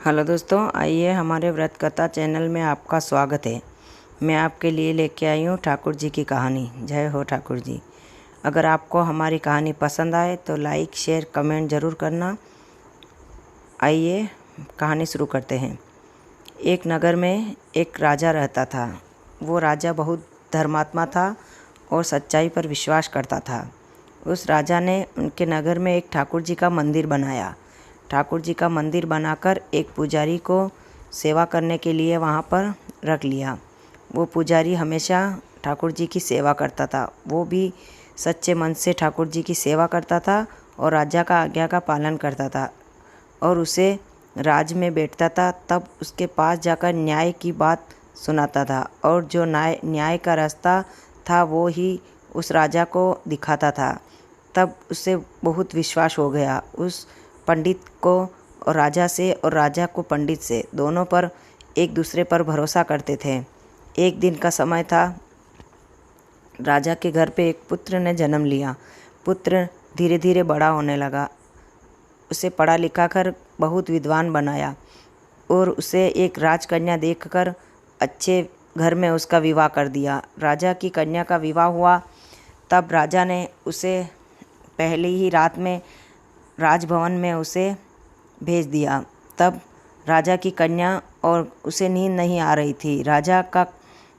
Hello दोस्तों, आइए हमारे व्रत कथा चैनल में आपका स्वागत है। मैं आपके लिए लेके आई हूँ ठाकुर जी की कहानी। जय हो ठाकुर जी। अगर आपको हमारी कहानी पसंद आए तो लाइक शेयर कमेंट ज़रूर करना। आइए कहानी शुरू करते हैं। एक नगर में एक राजा रहता था। वो राजा बहुत धर्मात्मा था और सच्चाई पर विश्वास करता था। उस राजा ने उनके नगर में एक ठाकुर जी का मंदिर बनाया। ठाकुर जी का मंदिर बनाकर एक पुजारी को सेवा करने के लिए वहाँ पर रख लिया। वो पुजारी हमेशा ठाकुर जी की सेवा करता था। वो भी सच्चे मन से ठाकुर जी की सेवा करता था और राजा का आज्ञा का पालन करता था और उसे राज में बैठता था। तब उसके पास जाकर न्याय की बात सुनाता था और जो न्याय का रास्ता था वो ही उस राजा को दिखाता था। तब उसे बहुत विश्वास हो गया। उस पंडित को और राजा को पंडित से दोनों पर एक दूसरे पर भरोसा करते थे। एक दिन का समय था। राजा के घर पे एक पुत्र ने जन्म लिया। पुत्र धीरे धीरे बड़ा होने लगा। उसे पढ़ा लिखा कर बहुत विद्वान बनाया और उसे एक राजकन्या देखकर अच्छे घर में उसका विवाह कर दिया। राजा की कन्या का विवाह हुआ। तब राजा ने उसे पहली ही रात में राजभवन में उसे भेज दिया। तब राजा की कन्या और उसे नींद नहीं आ रही थी। राजा का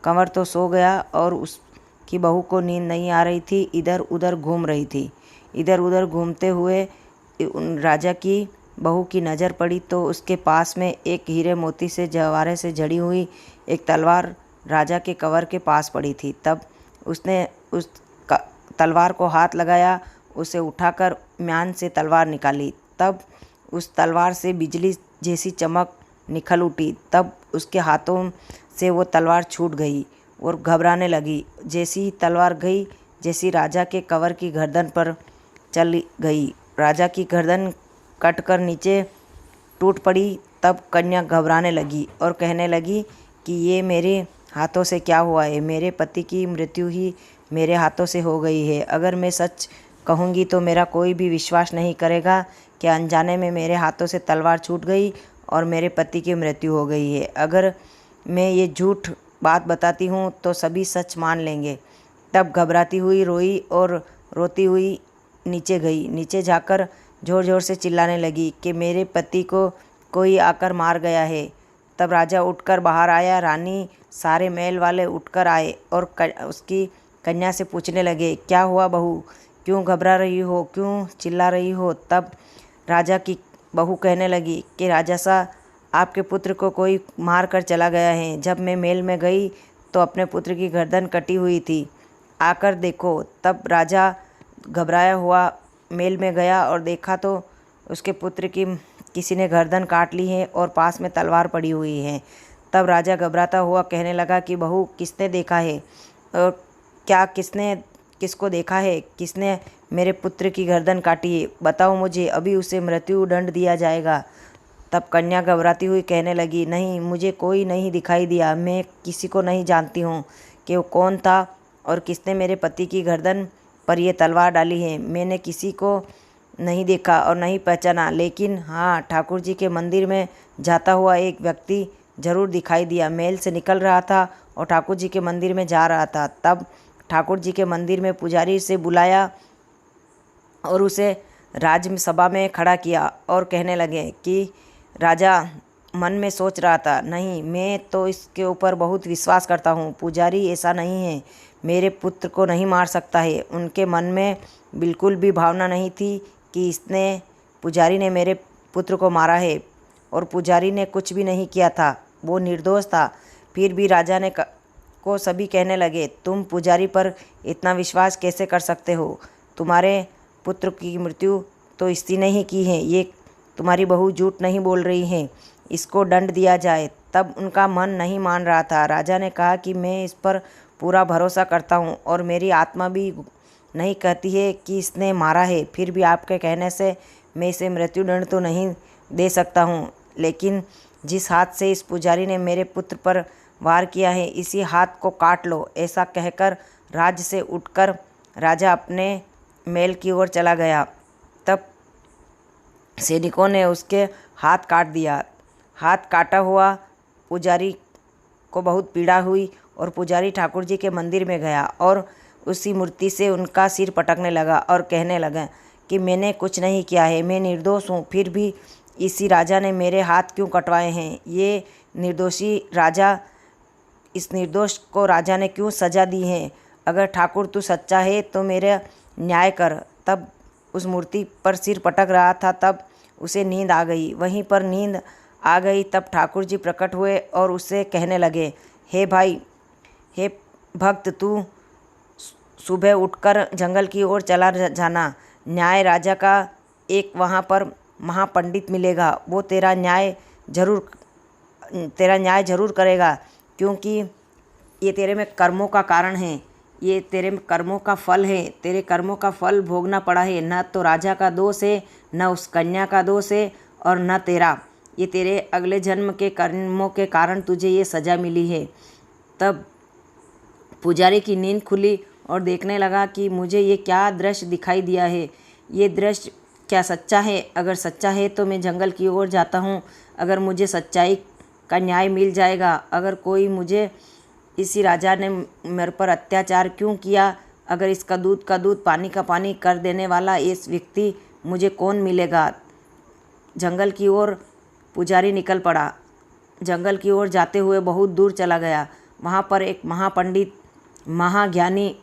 कंवर तो सो गया और उसकी बहू को नींद नहीं आ रही थी। इधर उधर घूम रही थी। इधर उधर घूमते हुए राजा की बहू की नज़र पड़ी तो उसके पास में एक हीरे मोती से जवारे से जड़ी हुई एक तलवार राजा के कंवर के पास पड़ी थी। तब उसने उस तलवार को हाथ लगाया, उसे उठाकर म्यान से तलवार निकाली। तब उस तलवार से बिजली जैसी चमक निकल उठी। तब उसके हाथों से वो तलवार छूट गई और घबराने लगी। जैसी ही तलवार गई, जैसी राजा के कंवर की गर्दन पर चली गई, राजा की गर्दन कटकर नीचे टूट पड़ी। तब कन्या घबराने लगी और कहने लगी कि ये मेरे हाथों से क्या हुआ है। मेरे पति की मृत्यु ही मेरे हाथों से हो गई है। अगर मैं सच कहूँगी तो मेरा कोई भी विश्वास नहीं करेगा कि अनजाने में मेरे हाथों से तलवार छूट गई और मेरे पति की मृत्यु हो गई है। अगर मैं ये झूठ बात बताती हूँ तो सभी सच मान लेंगे। तब घबराती हुई रोई और रोती हुई नीचे गई। नीचे जाकर ज़ोर ज़ोर से चिल्लाने लगी कि मेरे पति को कोई आकर मार गया है। तब राजा उठकर बाहर आया। रानी सारे महल वाले उठकर आए और उसकी कन्या से पूछने लगे, क्या हुआ बहू, क्यों घबरा रही हो, क्यों चिल्ला रही हो। तब राजा की बहू कहने लगी कि राजा साहब, आपके पुत्र को कोई मार कर चला गया है। जब मैं महल में गई तो अपने पुत्र की गर्दन कटी हुई थी, आकर देखो। तब राजा घबराया हुआ महल में गया और देखा तो उसके पुत्र की किसी ने गर्दन काट ली है और पास में तलवार पड़ी हुई है। तब राजा घबराता हुआ कहने लगा कि बहू, किसने देखा है और क्या किसको देखा है, किसने मेरे पुत्र की गर्दन काटी है, बताओ मुझे, अभी उसे मृत्यु दंड दिया जाएगा। तब कन्या घबराती हुई कहने लगी, नहीं, मुझे कोई नहीं दिखाई दिया। मैं किसी को नहीं जानती हूँ कि वो कौन था और किसने मेरे पति की गर्दन पर ये तलवार डाली है। मैंने किसी को नहीं देखा और नहीं पहचाना, लेकिन हाँ, ठाकुर जी के मंदिर में जाता हुआ एक व्यक्ति जरूर दिखाई दिया। महल से निकल रहा था और ठाकुर जी के मंदिर में जा रहा था। तब ठाकुर जी के मंदिर में पुजारी से बुलाया और उसे राजसभा में खड़ा किया और कहने लगे कि राजा मन में सोच रहा था, नहीं, मैं तो इसके ऊपर बहुत विश्वास करता हूँ। पुजारी ऐसा नहीं है, मेरे पुत्र को नहीं मार सकता है। उनके मन में बिल्कुल भी भावना नहीं थी कि पुजारी ने मेरे पुत्र को मारा है और पुजारी ने कुछ भी नहीं किया था, वो निर्दोष था। फिर भी राजा ने को सभी कहने लगे, तुम पुजारी पर इतना विश्वास कैसे कर सकते हो। तुम्हारे पुत्र की मृत्यु तो इसी ने ही की है। ये तुम्हारी बहू झूठ नहीं बोल रही है, इसको दंड दिया जाए। तब उनका मन नहीं मान रहा था। राजा ने कहा कि मैं इस पर पूरा भरोसा करता हूँ और मेरी आत्मा भी नहीं कहती है कि इसने मारा है। फिर भी आपके कहने से मैं इसे मृत्युदंड तो नहीं दे सकता हूँ, लेकिन जिस हाथ से इस पुजारी ने मेरे पुत्र पर वार किया है, इसी हाथ को काट लो। ऐसा कहकर राज्य से उठकर राजा अपने महल की ओर चला गया। तब सैनिकों ने उसके हाथ काट दिया। हाथ काटा हुआ पुजारी को बहुत पीड़ा हुई और पुजारी ठाकुर जी के मंदिर में गया और उसी मूर्ति से उनका सिर पटकने लगा और कहने लगा कि मैंने कुछ नहीं किया है, मैं निर्दोष हूँ, फिर भी इसी राजा ने मेरे हाथ क्यों कटवाए हैं। ये निर्दोषी राजा, इस निर्दोष को राजा ने क्यों सज़ा दी है। अगर ठाकुर तू सच्चा है तो मेरा न्याय कर। तब उस मूर्ति पर सिर पटक रहा था, तब उसे नींद आ गई। वहीं पर नींद आ गई तब ठाकुर जी प्रकट हुए और उससे कहने लगे, हे भाई, हे भक्त, तू सुबह उठकर जंगल की ओर चला जाना। न्याय राजा का एक वहाँ पर महापंडित मिलेगा, वो तेरा न्याय जरूर करेगा, क्योंकि ये तेरे में कर्मों का कारण है, ये तेरे कर्मों का फल है, तेरे कर्मों का फल भोगना पड़ा है। न तो राजा का दोष है, न उस कन्या का दोष है और न तेरा, ये तेरे अगले जन्म के कर्मों के कारण तुझे ये सज़ा मिली है। तब पुजारी की नींद खुली और देखने लगा कि मुझे ये क्या दृश्य दिखाई दिया है, ये दृश्य क्या सच्चा है। अगर सच्चा है तो मैं जंगल की ओर जाता हूँ, अगर मुझे सच्चाई का न्याय मिल जाएगा। अगर कोई मुझे, इसी राजा ने मेरे पर अत्याचार क्यों किया, अगर इसका दूध का दूध पानी का पानी कर देने वाला इस व्यक्ति मुझे कौन मिलेगा। जंगल की ओर पुजारी निकल पड़ा। जंगल की ओर जाते हुए बहुत दूर चला गया। वहाँ पर एक महापंडित, महाज्ञानी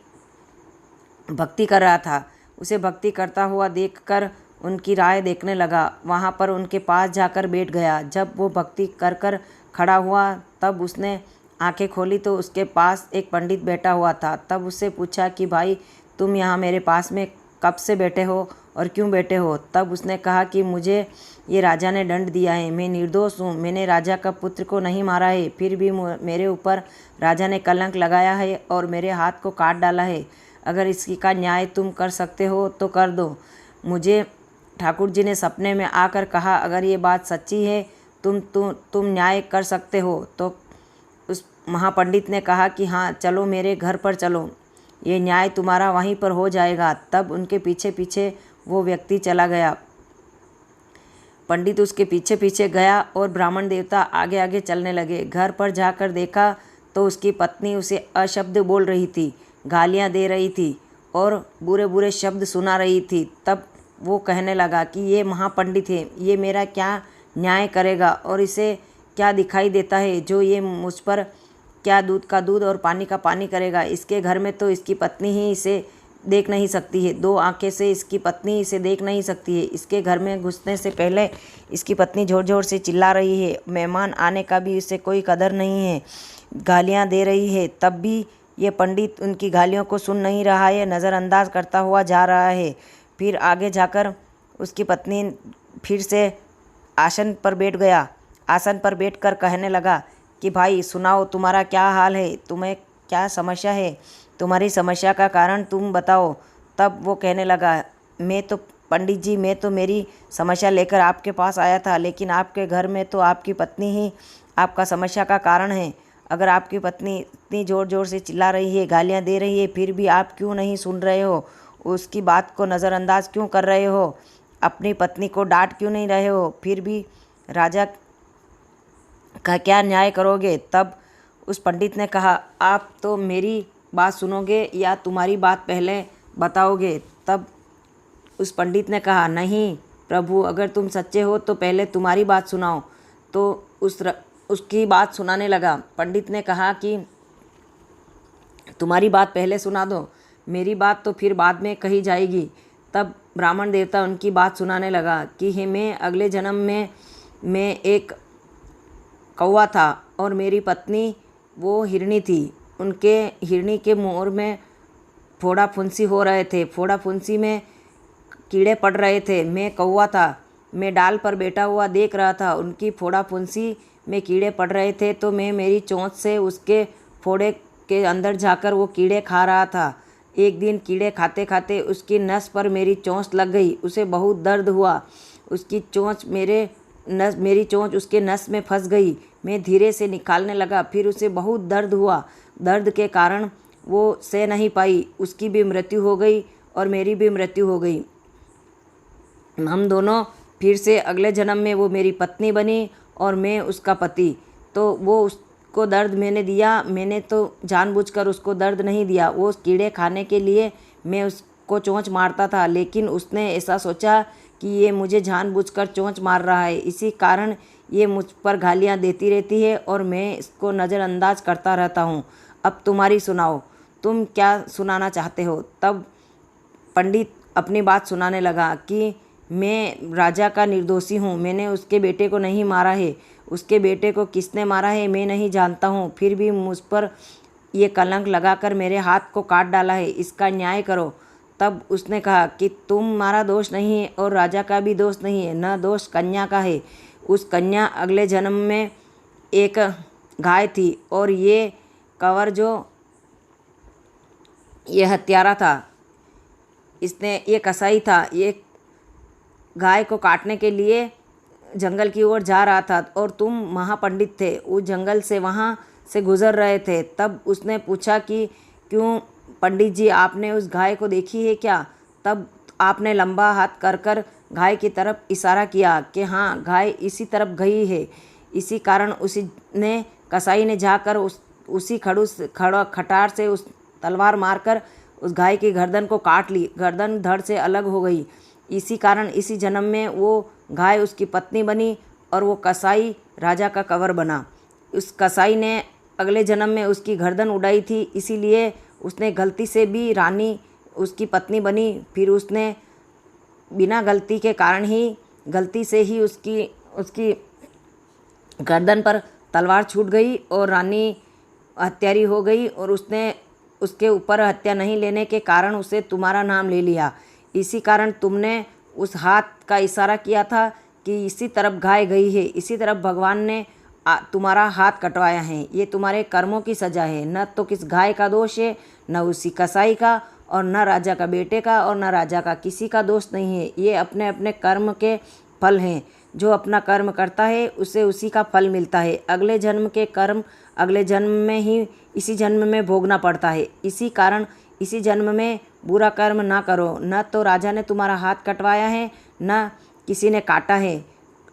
भक्ति कर रहा था। उसे भक्ति करता हुआ देखकर उनकी राय देखने लगा। वहाँ पर उनके पास जाकर बैठ गया। जब वो भक्ति कर कर खड़ा हुआ तब उसने आंखें खोली तो उसके पास एक पंडित बैठा हुआ था। तब उससे पूछा कि भाई, तुम यहाँ मेरे पास में कब से बैठे हो और क्यों बैठे हो। तब उसने कहा कि मुझे ये राजा ने दंड दिया है, मैं निर्दोष हूँ, मैंने राजा का पुत्र को नहीं मारा है, फिर भी मेरे ऊपर राजा ने कलंक लगाया है और मेरे हाथ को काट डाला है। अगर इसकी का न्याय तुम कर सकते हो तो कर दो। मुझे ठाकुर जी ने सपने में आकर कहा, अगर ये बात सच्ची है, तुम न्याय कर सकते हो। तो उस महापंडित ने कहा कि हाँ, चलो मेरे घर पर चलो, ये न्याय तुम्हारा वहीं पर हो जाएगा। तब उनके पीछे पीछे वो व्यक्ति चला गया। पंडित उसके पीछे पीछे गया और ब्राह्मण देवता आगे आगे चलने लगे। घर पर जाकर देखा तो उसकी पत्नी उसे अशब्द बोल रही थी, गालियाँ दे रही थी और बुरे बुरे शब्द सुना रही थी। तब वो कहने लगा कि ये महापंडित है, ये मेरा क्या न्याय करेगा और इसे क्या दिखाई देता है जो ये मुझ पर क्या दूध का दूध और पानी का पानी करेगा। इसके घर में तो इसकी पत्नी ही इसे देख नहीं सकती है, दो आंखें से इसकी पत्नी इसे देख नहीं सकती है। इसके घर में घुसने से पहले इसकी पत्नी ज़ोर ज़ोर से चिल्ला रही है, मेहमान आने का भी इसे कोई कदर नहीं है, गालियाँ दे रही है। तब भी ये पंडित उनकी गालियों को सुन नहीं रहा है, नज़रअंदाज करता हुआ जा रहा है। फिर आगे जाकर उसकी पत्नी फिर से आसन पर बैठ गया। आसन पर बैठकर कहने लगा कि भाई सुनाओ, तुम्हारा क्या हाल है, तुम्हें क्या समस्या है, तुम्हारी समस्या का कारण तुम बताओ। तब वो कहने लगा, मैं तो पंडित जी, मैं तो मेरी समस्या लेकर आपके पास आया था, लेकिन आपके घर में तो आपकी पत्नी ही आपका समस्या का कारण है। अगर आपकी पत्नी इतनी ज़ोर ज़ोर से चिल्ला रही है, गालियाँ दे रही है, फिर भी आप क्यों नहीं सुन रहे हो, उसकी बात को नज़रअंदाज क्यों कर रहे हो, अपनी पत्नी को डांट क्यों नहीं रहे हो, फिर भी राजा का क्या न्याय करोगे। तब उस पंडित ने कहा, आप तो मेरी बात सुनोगे या तुम्हारी बात पहले बताओगे। तब उस पंडित ने कहा, नहीं प्रभु, अगर तुम सच्चे हो तो पहले तुम्हारी बात सुनाओ। तो उसकी बात सुनाने लगा। पंडित ने कहा कि तुम्हारी बात पहले सुना दो, मेरी बात तो फिर बाद में कही जाएगी। तब ब्राह्मण देवता उनकी बात सुनाने लगा कि मैं अगले जन्म में मैं एक कौवा था और मेरी पत्नी वो हिरनी थी। उनके हिरनी के मोर में फोड़ा फुंसी हो रहे थे, फोड़ा फुंसी में कीड़े पड़ रहे थे। मैं कौवा था, मैं डाल पर बैठा हुआ देख रहा था, उनकी फोड़ा फुंसी में कीड़े पड़ रहे थे, तो मैं मेरी चोंच से उसके फोड़े के अंदर जाकर वो कीड़े खा रहा था। एक दिन कीड़े खाते खाते उसकी नस पर मेरी चोंच लग गई, उसे बहुत दर्द हुआ। उसकी चोंच मेरी चोंच उसके नस में फंस गई। मैं धीरे से निकालने लगा, फिर उसे बहुत दर्द हुआ। दर्द के कारण वो सह नहीं पाई, उसकी भी मृत्यु हो गई और मेरी भी मृत्यु हो गई। हम दोनों फिर से अगले जन्म में वो मेरी पत्नी बनी और मैं उसका पति, तो वो उसको दर्द मैंने दिया। मैंने तो जानबूझकर उसको दर्द नहीं दिया। वो कीड़े खाने के लिए मैं उसको चोंच मारता था, लेकिन उसने ऐसा सोचा कि ये मुझे जानबूझकर चोंच मार रहा है, इसी कारण ये मुझ पर गालियाँ देती रहती है और मैं इसको नज़रअंदाज करता रहता हूँ। अब तुम्हारी सुनाओ, तुम क्या सुनाना चाहते हो। तब पंडित अपनी बात सुनाने लगा कि मैं राजा का निर्दोषी हूँ, मैंने उसके बेटे को नहीं मारा है। उसके बेटे को किसने मारा है मैं नहीं जानता हूँ, फिर भी मुझ पर ये कलंक लगाकर मेरे हाथ को काट डाला है, इसका न्याय करो। तब उसने कहा कि तुम्हारा दोष नहीं है और राजा का भी दोष नहीं है, न दोष कन्या का है। उस कन्या अगले जन्म में एक गाय थी और ये कंवर जो ये हत्यारा था, इसने ये कसाई था, ये गाय को काटने के लिए जंगल की ओर जा रहा था और तुम महापंडित थे, उस जंगल से वहाँ से गुजर रहे थे। तब उसने पूछा कि क्यों पंडित जी, आपने उस गाय को देखी है क्या। तब आपने लंबा हाथ कर कर गाय की तरफ इशारा किया कि हाँ, गाय इसी तरफ गई है। इसी कारण कसाई ने जाकर उसी खटार से उस तलवार मारकर उस गाय की गर्दन को काट ली। गर्दन धड़ से अलग हो गई। इसी कारण इसी जन्म में वो गाय उसकी पत्नी बनी और वो कसाई राजा का कंवर बना। उस कसाई ने अगले जन्म में उसकी गर्दन उड़ाई थी, इसीलिए उसने गलती से भी रानी उसकी पत्नी बनी। फिर उसने बिना गलती के कारण ही गलती से ही उसकी गर्दन पर तलवार छूट गई और रानी हत्यारी हो गई और उसने उसके ऊपर हत्या नहीं लेने के कारण उसे तुम्हारा नाम ले लिया। इसी कारण तुमने उस हाथ का इशारा किया था कि इसी तरफ गाय गई है, इसी तरफ भगवान ने तुम्हारा हाथ कटवाया है। ये तुम्हारे कर्मों की सज़ा है, न तो किस गाय का दोष है, न उसी कसाई का, और न राजा का बेटे का, और न राजा का, किसी का दोष नहीं है। ये अपने अपने कर्म के फल हैं। जो अपना कर्म करता है उसे उसी का फल मिलता है। अगले जन्म के कर्म अगले जन्म में ही इसी जन्म में भोगना पड़ता है। इसी कारण इसी जन्म में बुरा कर्म ना करो। न तो राजा ने तुम्हारा हाथ कटवाया है, न किसी ने काटा है।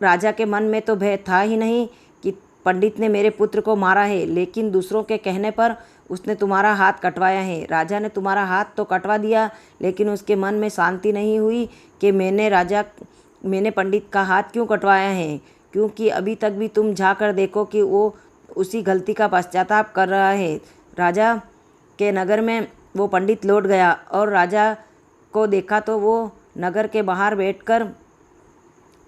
राजा के मन में तो भय था ही नहीं कि पंडित ने मेरे पुत्र को मारा है, लेकिन दूसरों के कहने पर उसने तुम्हारा हाथ कटवाया है। राजा ने तुम्हारा हाथ तो कटवा दिया, लेकिन उसके मन में शांति नहीं हुई कि मैंने पंडित का हाथ क्यों कटवाया है, क्योंकि अभी तक भी तुम जाकर देखो कि वो उसी गलती का पश्चाताप कर रहा है। राजा के नगर में वो पंडित लौट गया और राजा को देखा तो वो नगर के बाहर बैठकर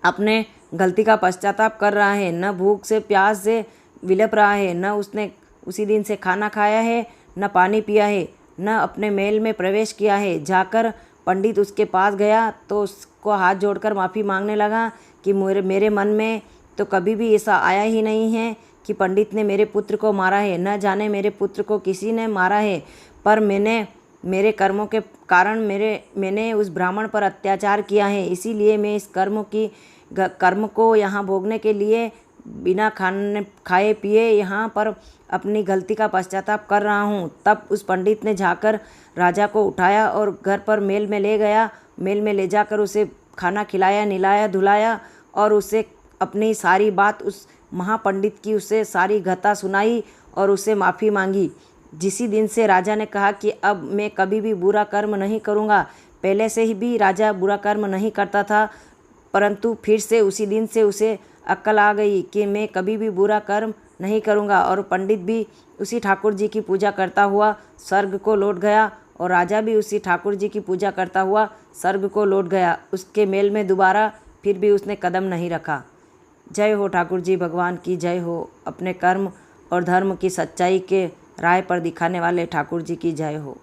अपने गलती का पश्चाताप कर रहा है। न भूख से प्यास से विलप रहा है, न उसने उसी दिन से खाना खाया है, न पानी पिया है, न अपने महल में प्रवेश किया है। जाकर पंडित उसके पास गया तो उसको हाथ जोड़कर माफ़ी मांगने लगा कि मेरे मन में तो कभी भी ऐसा आया ही नहीं है कि पंडित ने मेरे पुत्र को मारा है। न जाने मेरे पुत्र को किसी ने मारा है, पर मेरे कर्मों के कारण मैंने उस ब्राह्मण पर अत्याचार किया है। इसीलिए मैं इस कर्म को यहाँ भोगने के लिए बिना खाए पिए यहाँ पर अपनी गलती का पश्चाताप कर रहा हूँ। तब उस पंडित ने जाकर राजा को उठाया और घर पर मेल में ले गया। मेल में ले जाकर उसे खाना खिलाया, निलाया, धुलाया और उसे अपनी सारी बात उस महापंडित की उसे सारी कथा सुनाई और उससे माफ़ी मांगी। जिसी दिन से राजा ने कहा कि अब मैं कभी भी बुरा कर्म नहीं करूँगा। पहले से ही भी राजा बुरा कर्म नहीं करता था, परंतु फिर से उसी दिन से उसे अक्ल आ गई कि मैं कभी भी बुरा कर्म नहीं करूँगा। और पंडित भी उसी ठाकुर जी की पूजा करता हुआ स्वर्ग को लौट गया और राजा भी उसी ठाकुर जी की पूजा करता हुआ स्वर्ग को लौट गया। उसके मेल में दोबारा फिर भी उसने कदम नहीं रखा। जय हो ठाकुर जी भगवान की जय हो। अपने कर्म और धर्म की सच्चाई के राह पर दिखाने वाले ठाकुर जी की जय हो।